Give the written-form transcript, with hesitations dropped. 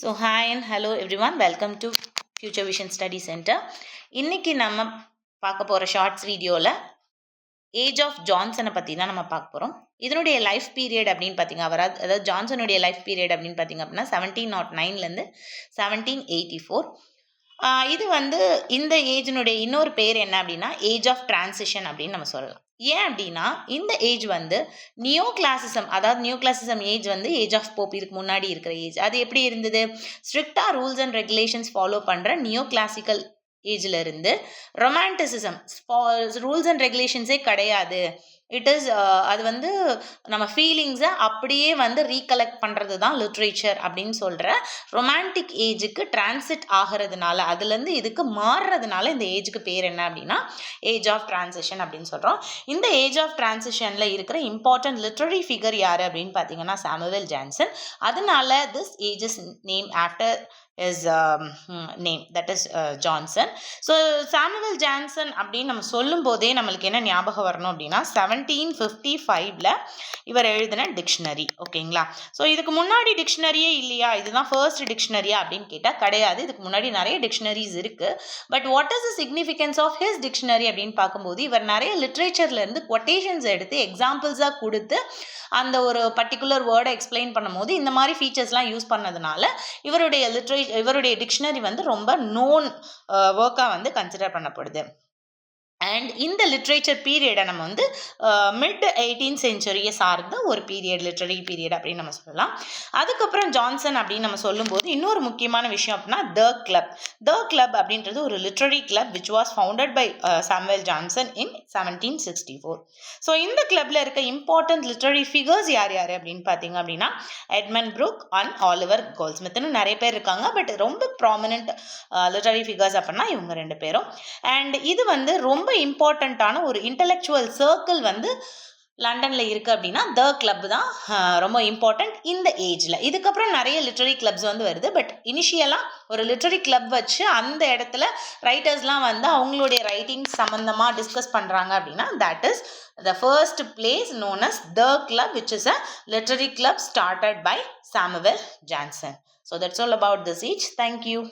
So hi and hello everyone, welcome to future vision study centre. இன்னைக்கு நம்ம பார்க்க போகிற ஷார்ட்ஸ் வீடியோவில் ஏஜ் ஆஃப் ஜான்சனை பற்றி தான் நம்ம பார்க்க போகிறோம். இதனுடைய லைஃப் பீரியட் அப்படின்னு பார்த்தீங்க, அதாவது ஜான்சனுடைய லைஃப் பீரியட் அப்படின்னு பார்த்தீங்க அப்படின்னா 1709லேருந்து 1784. இது இந்த ஏஜினுடைய இன்னொரு பேர் என்ன அப்படின்னா ஏஜ் ஆஃப் டிரான்சிஷன் அப்படின்னு நம்ம சொல்லலாம். ஏன் அப்படின்னா இந்த ஏஜ் நியோ கிளாசிசம், அதாவது new classicism age age of Pope இதுக்கு முன்னாடி இருக்கிற ஏஜ். அது எப்படி இருந்தது? ஸ்ட்ரிக்டாக ரூல்ஸ் அண்ட் ரெகுலேஷன்ஸ் ஃபாலோ பண்ணுற நியோ கிளாசிக்கல் ஏஜில் இருந்து ரொமான்டிசிசம், ரூல்ஸ் அண்ட் ரெகுலேஷன்ஸே கிடையாது. இட் இஸ் அது நம்ம ஃபீலிங்ஸை அப்படியே ரீகலெக்ட் பண்ணுறது தான் லிட்ரேச்சர் அப்படின்னு சொல்கிற ரொமான்டிக் ஏஜுக்கு டிரான்சிட் ஆகிறதுனால, அதுலேருந்து இதுக்கு மாறுறதுனால இந்த ஏஜுக்கு பேர் என்ன அப்படின்னா ஏஜ் ஆஃப் டிரான்சிஷன் அப்படின்னு சொல்கிறோம். இந்த ஏஜ் ஆஃப் டிரான்சிஷனில் இருக்கிற இம்பார்ட்டன்ட் லிட்ரரி ஃபிகர் யார் அப்படின்னு பார்த்தீங்கன்னா சாமுவேல் ஜான்சன். அதனால this age is name after his name, that is Johnson. So Samuel Johnson அப்படின்னு நம்ம சொல்லும் போதே நம்மளுக்கு என்ன ஞாபகம் வரணும் அப்படின்னா 1755ல இவர் எழுதின டிக்ஷனரி. ஓகேங்களா? ஸோ இதுக்கு முன்னாடி டிக்ஷனரியே இல்லையா, இதுதான் ஃபர்ஸ்ட் டிக்ஷனரியா அப்படின்னு கேட்டால் கிடையாது. இதுக்கு முன்னாடி நிறைய டிக்ஷனரிஸ் இருக்குது. But what is the significance of his dictionary அப்படின்னு பார்க்கும்போது இவர் நிறைய லிட்ரேச்சர்லேருந்து கொட்டேஷன்ஸ் எடுத்து எக்ஸாம்பிள்ஸாக கொடுத்து அந்த ஒரு பர்டிகுலர் வேர்டை எக்ஸ்பிளைன் பண்ணும்போது இந்த மாதிரி ஃபீச்சர்ஸ்லாம் யூஸ் பண்ணதுனால இவருடைய டிக்ஷனரி ரொம்ப நோன் ஒர்க்காக கன்சிடர் பண்ணப்படுது. அண்ட் இந்த லிட்ரேச்சர் பீரியடை நம்ம மிட் 18th செஞ்சுரியை சார்ந்த ஒரு பீரியட், லிட்ரரி பீரியட் அப்படின்னு நம்ம சொல்லலாம். அதுக்கப்புறம் ஜான்சன் அப்படின்னு நம்ம சொல்லும்போது இன்னொரு முக்கியமான விஷயம் அப்படின்னா த கிளப் அப்படின்றது ஒரு literary club which was founded by Samuel Johnson in 1764. So இந்த கிளப்ல இருக்க இம்பார்ட்டன்ட் லிட்ரரி ஃபிகர்ஸ் யார் யார் அப்படின்னு பார்த்தீங்க அப்படின்னா எட்மண்ட் ப்ரூக் அண்ட் ஆலிவர் கோல்ட்ஸ்மித்னு நிறைய பேர் இருக்காங்க. பட் ரொம்ப ப்ராமினன்ட் லிட்ரரி ஃபிகர்ஸ் அப்படின்னா இவங்க ரெண்டு பேரும். அண்ட் இது ரொம்ப இம்பார்ட்டண்ட்டான ஒரு இன்டெலெக்சுவல் சர்க்கிள் லண்டனில் இருக்குது அப்படின்னா த கிளப் தான் ரொம்ப இம்பார்ட்டண்ட் இந்த ஏஜில். இதுக்கப்புறம் நிறைய லிட்ரரி கிளப்ஸ் வருது. பட் இனிஷியலாக ஒரு லிட்ரரி கிளப் வச்சு அந்த இடத்துல ரைட்டர்ஸ்லாம் அவங்களுடைய ரைட்டிங்ஸ் சம்மந்தமாக டிஸ்கஸ் பண்ணுறாங்க அப்படின்னா that is the first place known as the club, which is a literary club started by Samuel Johnson. So that's all about this age. Thank you.